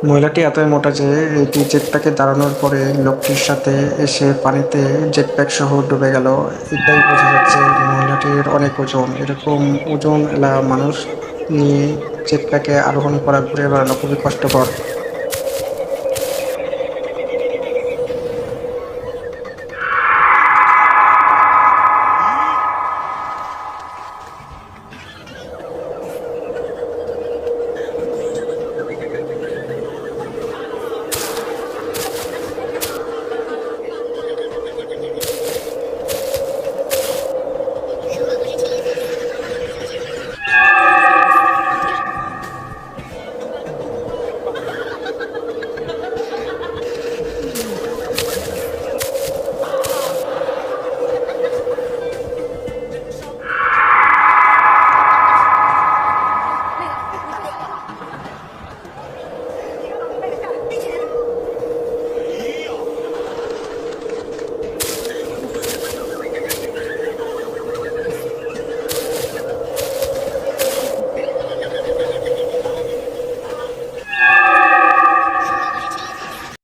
মহিলাটি এতই মোটা যে এটি জেটপ্যাকে দাঁড়ানোর পরে লোকটির সাথে এসে পানিতে জেটপ্যাক সহ ডুবে গেল। এটাই বোঝা যাচ্ছে মহিলাটির অনেক ওজন। এরকম ওজন এলা মানুষ নিয়ে জেটপ্যাকে আরোহণ করা, ঘুরে বেড়ানো খুবই কষ্টকর।